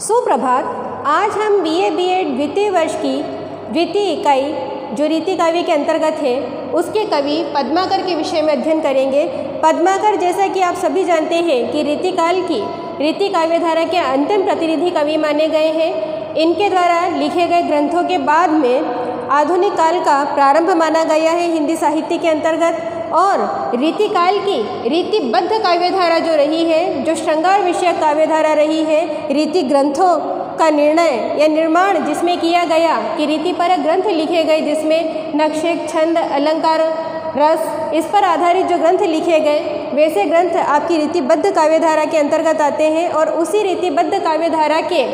सुप्रभात। आज हम BA B.Ed द्वितीय वर्ष की द्वितीय इकाई जो रीति काव्य के अंतर्गत है उसके कवि पद्माकर के विषय में अध्ययन करेंगे। पद्माकर, जैसा कि आप सभी जानते हैं कि रीति काल की रीति काव्यधारा के अंतिम प्रतिनिधि कवि माने गए हैं। इनके द्वारा लिखे गए ग्रंथों के बाद में आधुनिक काल का प्रारंभ माना गया है हिंदी साहित्य के अंतर्गत। और रीति काल की रीतिबद्ध काव्यधारा जो रही है, जो श्रृंगार विषयक काव्यधारा रही है, रीति ग्रंथों का निर्णय या निर्माण जिसमें किया गया कि रीतिपरक ग्रंथ लिखे गए, जिसमें नक्शे, छंद, अलंकार, रस, इस पर आधारित जो ग्रंथ लिखे गए, वैसे ग्रंथ आपकी रीतिबद्ध काव्यधारा के अंतर्गत आते हैं। और उसी रीतिबद्ध काव्यधारा के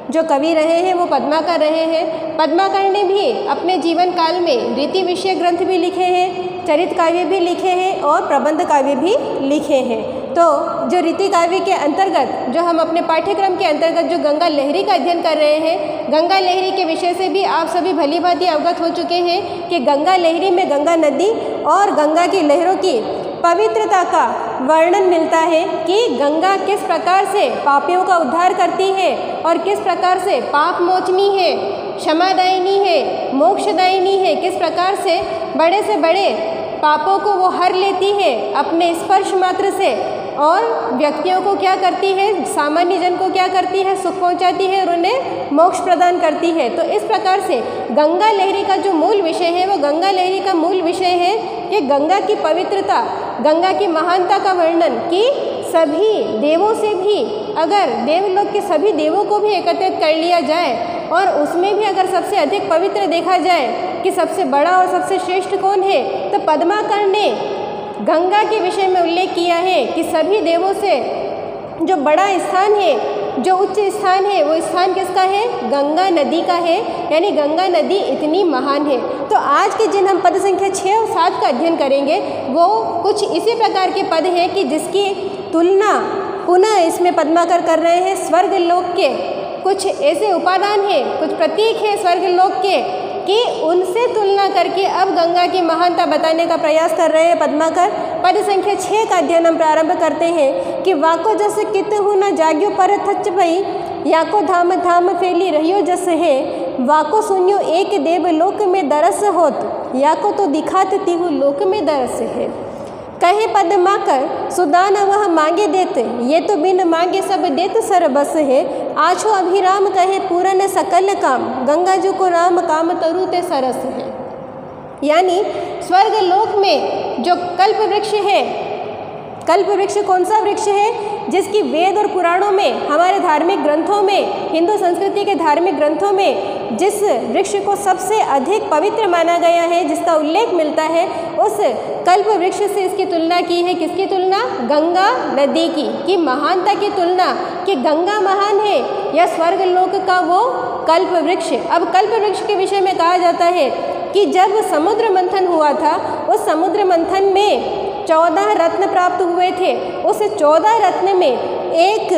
जो कवि रहे हैं वो पद्माकर रहे हैं। पद्माकर ने भी अपने जीवन काल में रीति विषय ग्रंथ भी लिखे हैं, चरित काव्य भी लिखे हैं और प्रबंध काव्य भी लिखे हैं। तो जो रीति काव्य के अंतर्गत जो हम अपने पाठ्यक्रम के अंतर्गत जो गंगा लहरी का अध्ययन कर रहे हैं, गंगा लहरी के विषय से भी आप सभी भली भांति अवगत हो चुके हैं कि गंगा लहरी में गंगा नदी और गंगा की लहरों की पवित्रता का वर्णन मिलता है कि गंगा किस प्रकार से पापियों का उद्धार करती है और किस प्रकार से पाप मोचनी है, क्षमादायिनी है, मोक्षदायिनी है, किस प्रकार से बड़े पापों को वो हर लेती है अपने स्पर्श मात्र से, और व्यक्तियों को क्या करती है, सामान्य जन को क्या करती है, सुख पहुंचाती है और उन्हें मोक्ष प्रदान करती है। तो इस प्रकार से गंगा लहरी का जो मूल विषय है, वो गंगा लहरी का मूल विषय है कि गंगा की पवित्रता, गंगा की महानता का वर्णन कि सभी देवों से भी, अगर देवलोक के सभी देवों को भी एकत्रित कर लिया जाए और उसमें भी अगर सबसे अधिक पवित्र देखा जाए कि सबसे बड़ा और सबसे श्रेष्ठ कौन है, तो पद्माकर ने गंगा के विषय में उल्लेख किया है कि सभी देवों से जो बड़ा स्थान है, जो उच्च स्थान है, वो स्थान किसका है? गंगा नदी का है। यानी गंगा नदी इतनी महान है। तो आज के जिन हम पद संख्या 6 और 7 का अध्ययन करेंगे वो कुछ इसी प्रकार के पद हैं कि जिसकी तुलना पुनः इसमें पद्माकर कर रहे हैं स्वर्ग लोक के कुछ ऐसे उपादान हैं, कुछ प्रतीक हैं स्वर्ग लोक के, कि उनसे तुलना करके अब गंगा की महानता बताने का प्रयास कर रहे हैं पद्माकर। पद संख्या 6 का अध्ययन हम प्रारंभ करते हैं कि वाको जस कित हूँ न जाग्यो पर थच भई, याको धाम धाम फैली रहियो जस है, वाको सुनियो एक देव लोक में दरस होत, याको तो दिखात तिहु लोक में दरस है। कहे पद्माकर सुदान वह मांगे देत, ये तो बिन मांगे सब देत सर बस है, आछो अभिराम कहे पूरन सकल काम, गंगा जी को राम काम तरु ते सरस है। यानी स्वर्ग लोक में जो कल्प वृक्ष है, कल्प वृक्ष कौन सा वृक्ष है? जिसकी वेद और पुराणों में, हमारे धार्मिक ग्रंथों में, हिंदू संस्कृति के धार्मिक ग्रंथों में जिस वृक्ष को सबसे अधिक पवित्र माना गया है, जिसका उल्लेख मिलता है, उस कल्प वृक्ष से इसकी तुलना की है। किसकी तुलना? गंगा नदी की महानता की तुलना कि गंगा महान है या स्वर्ग लोक का वो कल्प वृक्ष। अब कल्प वृक्ष के विषय में कहा जाता है कि जब समुद्र मंथन हुआ था, उस समुद्र मंथन में 14 रत्न प्राप्त हुए थे। उस 14 रत्न में एक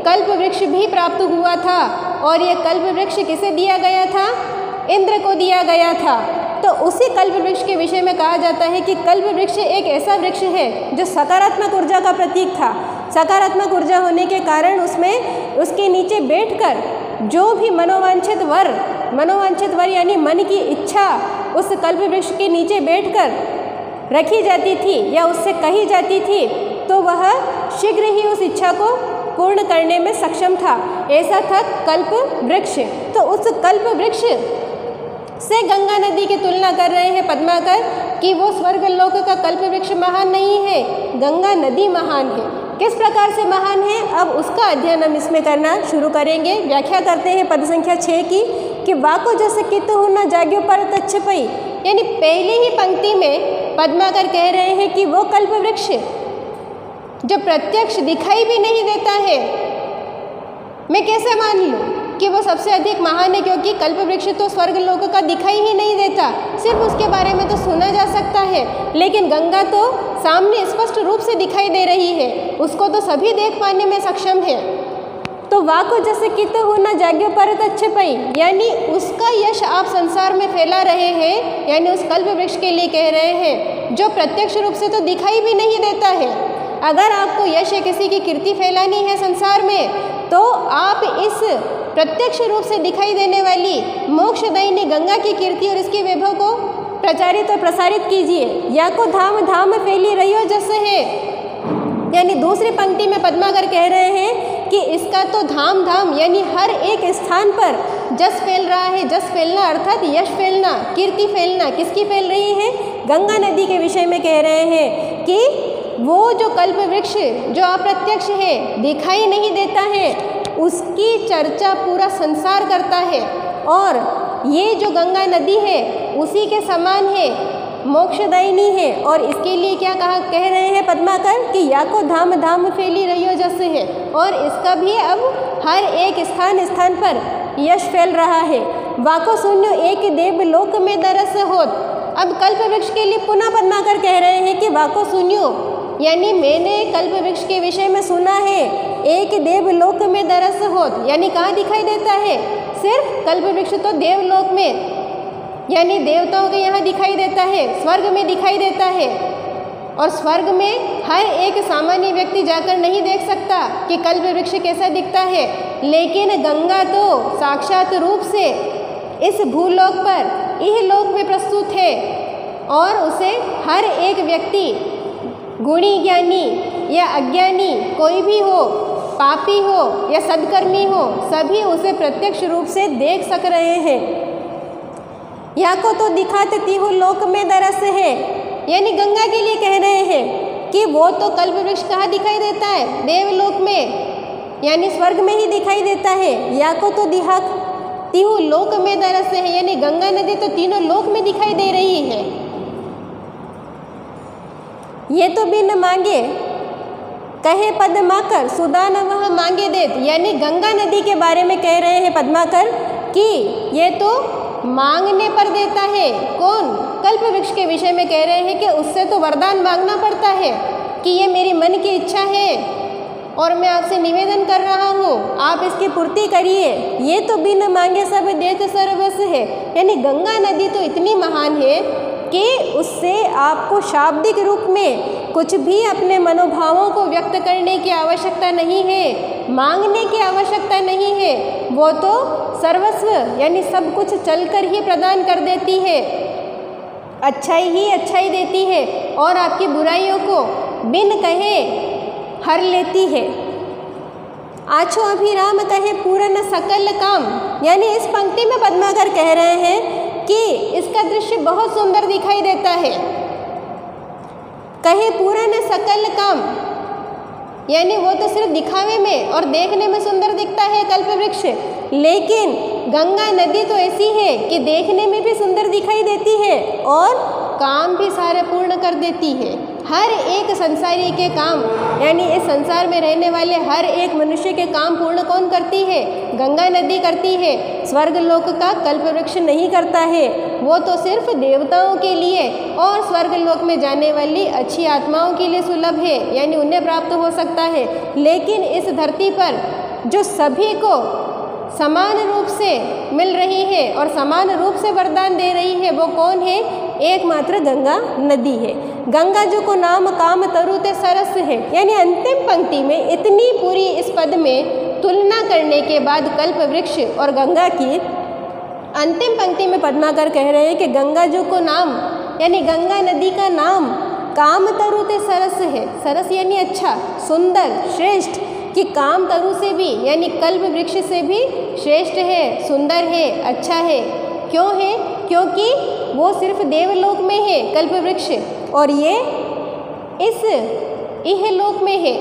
कल्प वृक्ष भी प्राप्त हुआ था और यह कल्प वृक्ष किसे दिया गया था? इंद्र को दिया गया था। तो उसी कल्प वृक्ष के विषय में कहा जाता है कि कल्प वृक्ष एक ऐसा वृक्ष है जो सकारात्मक ऊर्जा का प्रतीक था। सकारात्मक ऊर्जा होने के कारण उसमें उसके नीचे बैठकर जो भी मनोवांछित वर यानी मन की इच्छा उस कल्प वृक्ष के नीचे बैठकर रखी जाती थी या उससे कही जाती थी, तो वह शीघ्र ही उस इच्छा को पूर्ण करने में सक्षम था। ऐसा था कल्प वृक्ष। तो उस कल्प वृक्ष से गंगा नदी की तुलना कर रहे हैं पद्माकर कि वो स्वर्ग लोक का कल्प वृक्ष महान नहीं है, गंगा नदी महान है। किस प्रकार से महान है, अब उसका अध्ययन हम इसमें करना शुरू करेंगे। व्याख्या करते हैं पद संख्या 6 की कि वाको जैसे कित हूँ न जाग्यो पर तच्छ पई। यानी पहली ही पंक्ति में पद्माकर कह रहे हैं कि वो कल्प वृक्ष जो प्रत्यक्ष दिखाई भी नहीं देता है, मैं कैसे मान लूँ कि वो सबसे अधिक महान है? क्योंकि कल्प वृक्ष तो स्वर्ग लोक का दिखाई ही नहीं देता, सिर्फ उसके बारे में तो सुना जा सकता है, लेकिन गंगा तो सामने स्पष्ट रूप से दिखाई दे रही है, उसको तो सभी देख पाने में सक्षम है। तो वाको जैसे कित हो न जाग्यो पर अच्छे पई, यानी उसका यश आप संसार में फैला रहे हैं। यानी उस कल्प वृक्ष के लिए कह रहे हैं जो प्रत्यक्ष रूप से तो दिखाई भी नहीं देता है, अगर आपको यश या किसी की कीर्ति फैलानी है संसार में, तो आप इस प्रत्यक्ष रूप से दिखाई देने वाली मोक्षदायिनी गंगा की कीर्ति और इसके वैभव को प्रचारित और प्रसारित कीजिए। या को धाम धाम फैली रहियो जस है, यानी दूसरी पंक्ति में पद्माकर कह रहे हैं कि इसका तो धाम धाम यानी हर एक स्थान पर जस फैल रहा है। जस फैलना अर्थात यश फैलना, कीर्ति फैलना। किसकी फैल रही है? गंगा नदी के विषय में कह रहे हैं कि वो जो कल्प वृक्ष जो अप्रत्यक्ष है, दिखाई नहीं देता है, उसकी चर्चा पूरा संसार करता है। और ये जो गंगा नदी है उसी के समान है, मोक्षदायिनी है। और इसके लिए क्या कह रहे हैं पद्माकर कि या को धाम धाम फैली रहियो जस है, और इसका भी अब हर एक स्थान स्थान पर यश फैल रहा है। वाको शून्य एक देव लोक में दरस होत। अब कल्प वृक्ष के लिए पुनः पद्माकर कह रहे हैं कि वाको शून्यो, यानी मैंने कल्प वृक्ष के विषय में सुना है, एक देवलोक में दरस होत, यानी कहाँ दिखाई देता है? सिर्फ कल्प वृक्ष तो देवलोक में, यानी देवताओं के यहाँ दिखाई देता है, स्वर्ग में दिखाई देता है। और स्वर्ग में हर एक सामान्य व्यक्ति जाकर नहीं देख सकता कि कल्प वृक्ष कैसा दिखता है, लेकिन गंगा तो साक्षात रूप से इस भूलोक पर इहलोक में प्रस्तुत है, और उसे हर एक व्यक्ति, गुणी ज्ञानी या अज्ञानी कोई भी हो, पापी हो या सद्कर्मी हो, सभी उसे प्रत्यक्ष रूप से देख सक रहे हैं। या को तो दिखाते तिहु लोक में दरस है, यानी गंगा के लिए कह रहे हैं कि वो तो कल्प वृक्ष कहाँ दिखाई देता है? देवलोक में, यानी स्वर्ग में ही दिखाई देता है। या को तो तिहु लोक में दरस है, यानी गंगा नदी तो तीनों लोक में दिखाई दे रही है। ये तो बिन मांगे कहे पद्माकर सुदान वह मांगे देत, यानी गंगा नदी के बारे में कह रहे हैं पद्माकर कि ये तो मांगने पर देता है। कौन? कल्प वृक्ष के विषय में कह रहे हैं कि उससे तो वरदान मांगना पड़ता है कि ये मेरी मन की इच्छा है और मैं आपसे निवेदन कर रहा हूँ, आप इसकी पूर्ति करिए। ये तो बिन मांगे सब देत सर्वस्व है, यानी गंगा नदी तो इतनी महान है कि उससे आपको शाब्दिक रूप में कुछ भी अपने मनोभावों को व्यक्त करने की आवश्यकता नहीं है, मांगने की आवश्यकता नहीं है। वो तो सर्वस्व यानी सब कुछ चलकर ही प्रदान कर देती है, अच्छाई ही अच्छाई देती है और आपकी बुराइयों को बिन कहे हर लेती है। आछो अभिराम कहे पूर्ण सकल काम, यानी इस पंक्ति में पद्माकर कह रहे हैं कि इसका दृश्य बहुत सुंदर दिखाई देता है। कहे पूर्ण सकल काम, यानी वो तो सिर्फ दिखावे में और देखने में सुंदर दिखता है कल्प वृक्ष, लेकिन गंगा नदी तो ऐसी है कि देखने में भी सुंदर दिखाई देती है और काम भी सारे पूर्ण कर देती है। हर एक संसारी के काम, यानी इस संसार में रहने वाले हर एक मनुष्य के काम पूर्ण कौन करती है? गंगा नदी करती है। स्वर्ग लोक का कल्प वृक्ष नहीं करता है, वो तो सिर्फ देवताओं के लिए और स्वर्ग लोक में जाने वाली अच्छी आत्माओं के लिए सुलभ है, यानी उन्हें प्राप्त हो सकता है। लेकिन इस धरती पर जो सभी को समान रूप से मिल रही है और समान रूप से वरदान दे रही है, वो कौन है? एकमात्र गंगा नदी है। गंगा जो को नाम काम तरुते सरस है, यानी अंतिम पंक्ति में इतनी पूरी इस पद में तुलना करने के बाद कल्प वृक्ष और गंगा की अंतिम पंक्ति में पद्माकर कह रहे हैं कि गंगा जो को नाम, यानी गंगा नदी का नाम काम तरुते सरस है। सरस यानी अच्छा, सुंदर, श्रेष्ठ, कि काम तरु से भी यानी कल्प वृक्ष से भी श्रेष्ठ है, सुंदर है, अच्छा है। क्यों है? क्योंकि वो सिर्फ देवलोक में है कल्प वृक्ष, और ये इस इहलोक में है,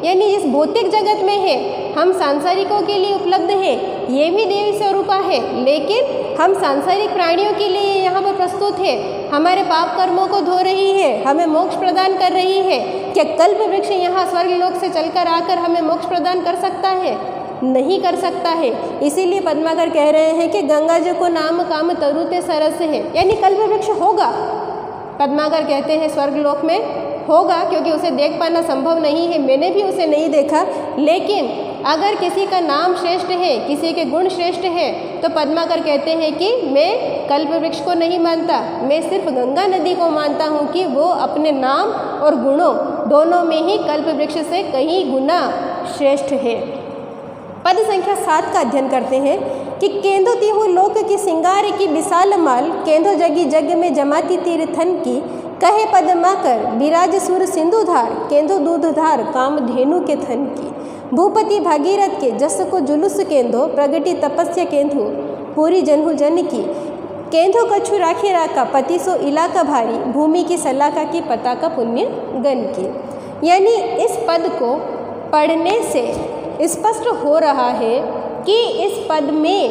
यानी इस भौतिक जगत में है। हम सांसारिकों के लिए उपलब्ध है, ये भी देवी स्वरूपा है, लेकिन हम सांसारिक प्राणियों के लिए यहाँ पर प्रस्तुत है। हमारे पाप कर्मों को धो रही है, हमें मोक्ष प्रदान कर रही है। क्या कल्प वृक्ष यहाँ स्वर्ग लोक से चलकर आकर हमें मोक्ष प्रदान कर सकता है? नहीं कर सकता है। इसीलिए पद्माकर कह रहे हैं कि गंगा जी को नाम काम तरुते सरस है, यानी कल्प वृक्ष होगा। पद्माकर कहते हैं स्वर्ग लोक में होगा, क्योंकि उसे देख पाना संभव नहीं है, मैंने भी उसे नहीं देखा। लेकिन अगर किसी का नाम श्रेष्ठ है, किसी के गुण श्रेष्ठ है, तो पद्माकर कहते हैं कि मैं कल्प वृक्ष को नहीं मानता, मैं सिर्फ गंगा नदी को मानता हूँ कि वो अपने नाम और गुणों दोनों में ही कल्पवृक्ष से कई गुना श्रेष्ठ है। पद संख्या 7 का अध्ययन करते हैं कि केंदो तिहु लोक की सिंगार की विशाल माल, केंदो जगी जग में जमाती तीर्थन की, कहे पद्मा कर विराज सुर सिंधुधार, केंदो दूधधार काम धेनु के थन की। भूपति भागीरथ के जस को जुलूस केंदो, प्रगति तपस्या केंदु पूरी जनहु जन की। केंदो कछु राखे राका, पति सो इलाका भारी, भूमि की सलाका की पताका पुण्य गण की। यानी इस पद को पढ़ने से स्पष्ट हो रहा है कि इस पद में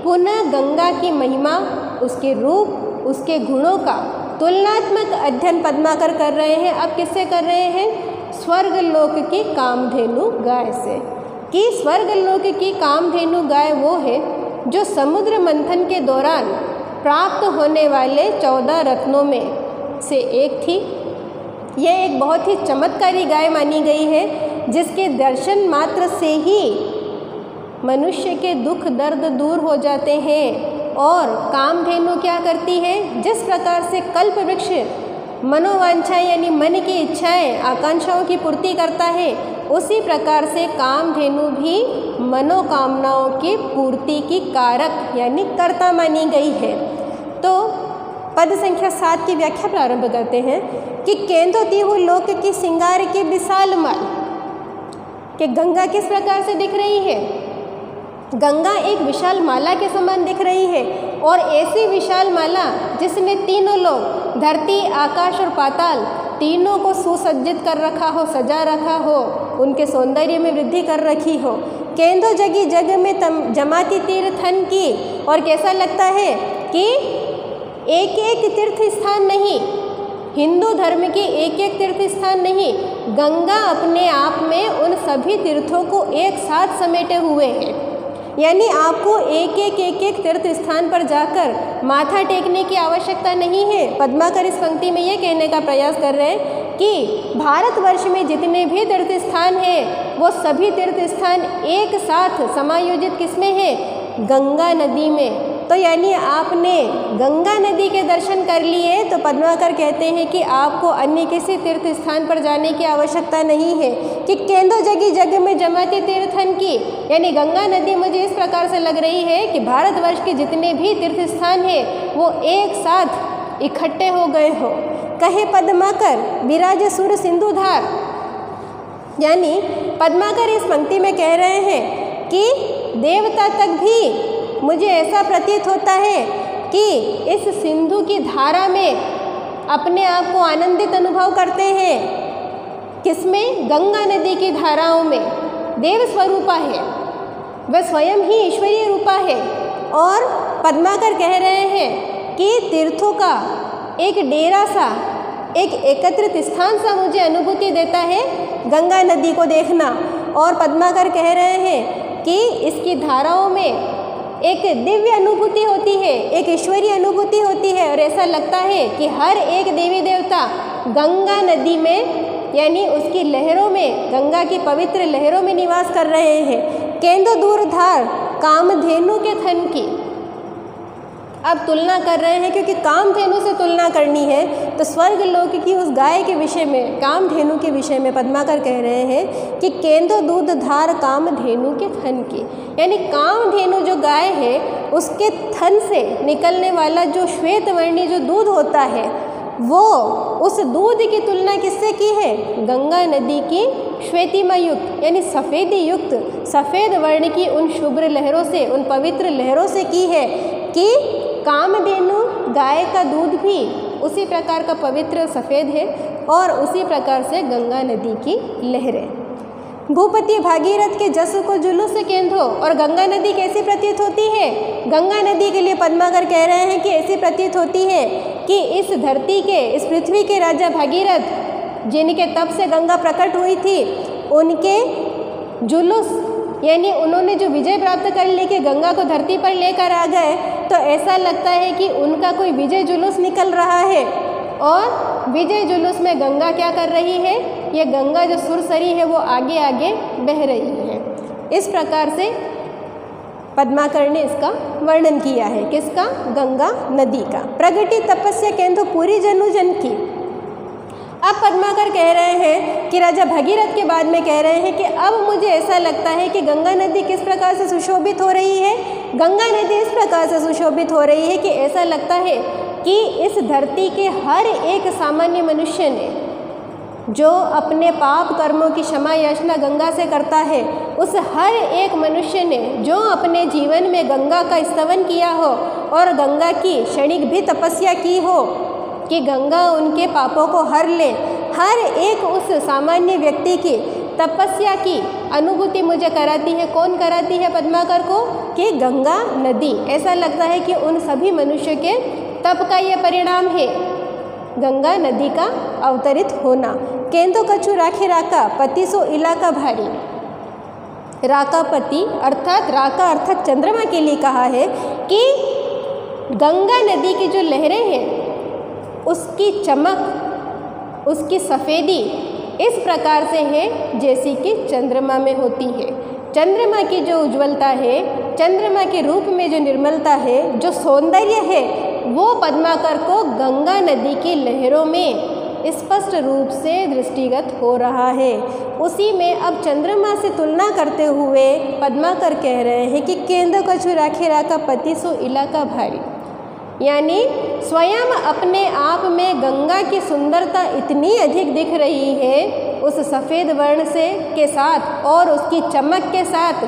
पुनः गंगा की महिमा, उसके रूप, उसके गुणों का तुलनात्मक अध्ययन पद्माकर कर रहे हैं। अब किससे कर रहे हैं? स्वर्गलोक की कामधेनु गाय से। कि स्वर्गलोक की कामधेनु गाय वो है जो समुद्र मंथन के दौरान प्राप्त होने वाले 14 रत्नों में से एक थी। यह एक बहुत ही चमत्कारी गाय मानी गई है, जिसके दर्शन मात्र से ही मनुष्य के दुख दर्द दूर हो जाते हैं। और कामधेनु क्या करती है? जिस प्रकार से कल्पवृक्ष मनोवांछाएं यानी मन की इच्छाएं, आकांक्षाओं की पूर्ति करता है, उसी प्रकार से कामधेनु भी मनोकामनाओं की पूर्ति की कारक यानी कर्ता मानी गई है। तो पद संख्या 7 की व्याख्या प्रारंभ करते हैं कि केंदो तिहु लोक की सिंगार की विशाल माल, कि गंगा किस प्रकार से दिख रही है? गंगा एक विशाल माला के समान दिख रही है, और ऐसी विशाल माला जिसने तीनों लोग, धरती, आकाश और पाताल, तीनों को सुसज्जित कर रखा हो, सजा रखा हो, उनके सौंदर्य में वृद्धि कर रखी हो। केंदो जगी जग में जमाती तीर्थन की, और कैसा लगता है कि एक एक तीर्थ स्थान नहीं, हिंदू धर्म के एक एक तीर्थ स्थान नहीं, गंगा अपने आप में उन सभी तीर्थों को एक साथ समेटे हुए है। यानी आपको एक एक तीर्थ स्थान पर जाकर माथा टेकने की आवश्यकता नहीं है। पद्माकर इस पंक्ति में ये कहने का प्रयास कर रहे हैं कि भारतवर्ष में जितने भी तीर्थ स्थान हैं, वो सभी तीर्थ स्थान एक साथ समायोजित किसमें है? गंगा नदी में। तो यानी आपने गंगा नदी के दर्शन कर लिए, तो पद्माकर कहते हैं कि आपको अन्य किसी तीर्थ स्थान पर जाने की आवश्यकता नहीं है। कि केंदो जगी जग में जमाती तीर्थन की, यानी गंगा नदी मुझे इस प्रकार से लग रही है कि भारतवर्ष के जितने भी तीर्थ स्थान हैं वो एक साथ इकट्ठे हो गए हो। कहे पद्माकर विराज सुर सिंधुधार, यानी पद्माकर इस पंक्ति में कह रहे हैं कि देवता तक भी मुझे ऐसा प्रतीत होता है कि इस सिंधु की धारा में अपने आप को आनंदित अनुभव करते हैं। किसमें? गंगा नदी की धाराओं में। देव स्वरूपा है, वह स्वयं ही ईश्वरीय रूपा है। और पद्माकर कह रहे हैं कि तीर्थों का एक डेरा सा, एक एकत्रित स्थान सा मुझे अनुभूति देता है गंगा नदी को देखना। और पद्माकर कह रहे हैं कि इसकी धाराओं में एक दिव्य अनुभूति होती है, एक ईश्वरीय अनुभूति होती है, और ऐसा लगता है कि हर एक देवी देवता गंगा नदी में यानी उसकी लहरों में, गंगा की पवित्र लहरों में निवास कर रहे हैं। केंदो दूरधार कामधेनु के थन की, अब तुलना कर रहे हैं क्योंकि कामधेनु से तुलना करनी है, तो स्वर्गलोक की उस गाय के विषय में, कामधेनु के विषय में पद्माकर कह रहे हैं कि केंदो दूधधार कामधेनु के थन की, यानी कामधेनु जो गाय है उसके थन से निकलने वाला जो श्वेत वर्णी जो दूध होता है, वो उस दूध की तुलना किससे की है? गंगा नदी की श्वेतिमा युक्त यानी सफ़ेदी युक्त सफ़ेद वर्ण की उन शुभ्र लहरों से, उन पवित्र लहरों से की है कि कामधेनु गाय का दूध भी उसी प्रकार का पवित्र सफ़ेद है, और उसी प्रकार से गंगा नदी की लहरें। भूपति भागीरथ के जस को जुलूस केंदो, और गंगा नदी कैसी प्रतीत होती है? गंगा नदी के लिए पद्माकर कह रहे हैं कि ऐसी प्रतीत होती है कि इस धरती के, इस पृथ्वी के राजा भागीरथ जिनके तप से गंगा प्रकट हुई थी, उनके जुलूस यानी उन्होंने जो विजय प्राप्त कर ली कि गंगा को धरती पर लेकर आ गए, तो ऐसा लगता है कि उनका कोई विजय जुलूस निकल रहा है। और विजय जुलूस में गंगा क्या कर रही है? ये गंगा जो सुरसरी है वो आगे आगे बह रही है। इस प्रकार से पद्माकर ने इसका वर्णन किया है। किसका? गंगा नदी का। प्रगति तपस्या केंदो पूरी जनु जन की। अब पद्माकर कह रहे हैं कि राजा भगीरथ के बाद में कह रहे हैं कि अब मुझे ऐसा लगता है कि गंगा नदी किस प्रकार से सुशोभित हो रही है। गंगा नदी इस प्रकार से सुशोभित हो रही है कि ऐसा लगता है कि इस धरती के हर एक सामान्य मनुष्य ने जो अपने पाप कर्मों की क्षमा याचना गंगा से करता है, उस हर एक मनुष्य ने जो अपने जीवन में गंगा का स्तवन किया हो और गंगा की क्षणिक भी तपस्या की हो कि गंगा उनके पापों को हर ले, हर एक उस सामान्य व्यक्ति की तपस्या की अनुभूति मुझे कराती है। कौन कराती है पद्माकर को? कि गंगा नदी। ऐसा लगता है कि उन सभी मनुष्य के तप का ये परिणाम है गंगा नदी का अवतरित होना। केंदो कछु राखे राका पति सो इलाका भारी। राका पति अर्थात राका अर्थात चंद्रमा के लिए कहा है कि गंगा नदी की जो लहरें हैं उसकी चमक, उसकी सफ़ेदी इस प्रकार से है जैसी कि चंद्रमा में होती है। चंद्रमा की जो उज्ज्वलता है, चंद्रमा के रूप में जो निर्मलता है, जो सौंदर्य है, वो पद्माकर को गंगा नदी की लहरों में स्पष्ट रूप से दृष्टिगत हो रहा है। उसी में अब चंद्रमा से तुलना करते हुए पद्माकर कह रहे हैं कि केंद्र कछु राखे राका पति सो इलाका भारी, यानी स्वयं अपने आप में गंगा की सुंदरता इतनी अधिक दिख रही है उस सफ़ेद वर्ण से के साथ और उसकी चमक के साथ,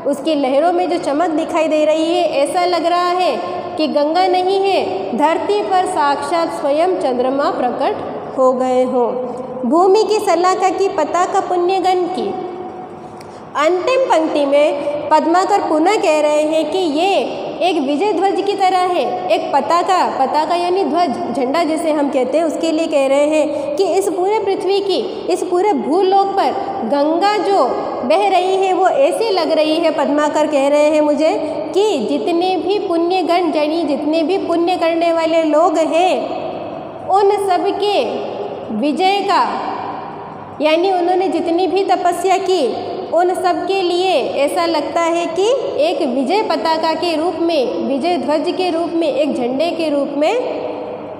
उसकी लहरों में जो चमक दिखाई दे रही है, ऐसा लग रहा है कि गंगा नहीं है, धरती पर साक्षात स्वयं चंद्रमा प्रकट हो गए हों। भूमि की सलाखा की पताका पुण्यगण की। अंतिम पंक्ति में पद्माकर पुनः कह रहे हैं कि ये एक विजय ध्वज की तरह है, एक पताका यानी ध्वज, झंडा जिसे हम कहते हैं, उसके लिए कह रहे हैं कि इस पूरे पृथ्वी की, इस पूरे भूलोक पर गंगा जो बह रही है वो ऐसी लग रही है, पद्माकर कह रहे हैं मुझे, कि जितने भी पुण्यगण यानी जितने भी पुण्य करने वाले लोग हैं उन सब के विजय का, यानी उन्होंने जितनी भी तपस्या की उन सब के लिए ऐसा लगता है कि एक विजय पताका के रूप में, विजय ध्वज के रूप में, एक झंडे के रूप में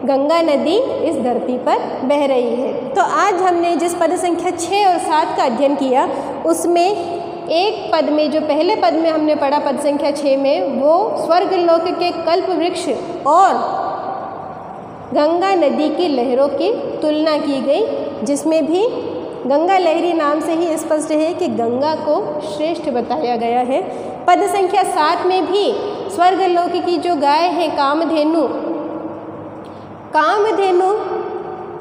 गंगा नदी इस धरती पर बह रही है। तो आज हमने जिस पद संख्या 6 और 7 का अध्ययन किया उसमें एक पद में, जो पहले पद में हमने पढ़ा पद संख्या 6 में, वो स्वर्गलोक के कल्प वृक्ष और गंगा नदी की लहरों की तुलना की गई, जिसमें भी गंगा लहरी नाम से ही स्पष्ट है कि गंगा को श्रेष्ठ बताया गया है। पद संख्या 7 में भी स्वर्गलोक की जो गाय है कामधेनु, कामधेनु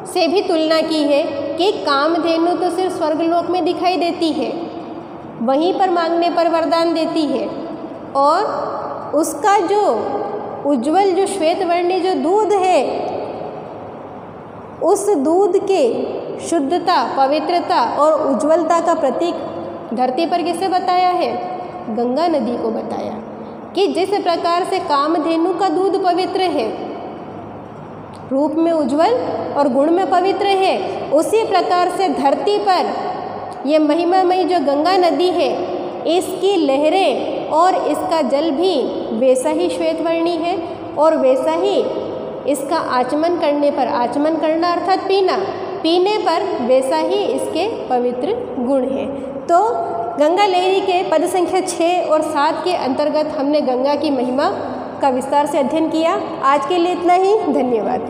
से भी तुलना की है कि कामधेनु तो सिर्फ स्वर्गलोक में दिखाई देती है, वहीं पर मांगने पर वरदान देती है, और उसका जो उज्ज्वल जो श्वेत वर्णी जो दूध है, उस दूध के शुद्धता, पवित्रता और उज्ज्वलता का प्रतीक धरती पर किसे बताया है? गंगा नदी को बताया कि जिस प्रकार से कामधेनु का दूध पवित्र है, रूप में उज्ज्वल और गुण में पवित्र है, उसी प्रकार से धरती पर ये महिमामयी जो गंगा नदी है, इसकी लहरें और इसका जल भी वैसा ही श्वेतवर्णी है और वैसा ही इसका आचमन करने पर, आचमन करना अर्थात पीना, पीने पर वैसा ही इसके पवित्र गुण हैं। तो गंगा लहरी के पद संख्या 6 और 7 के अंतर्गत हमने गंगा की महिमा का विस्तार से अध्ययन किया। आज के लिए इतना ही, धन्यवाद।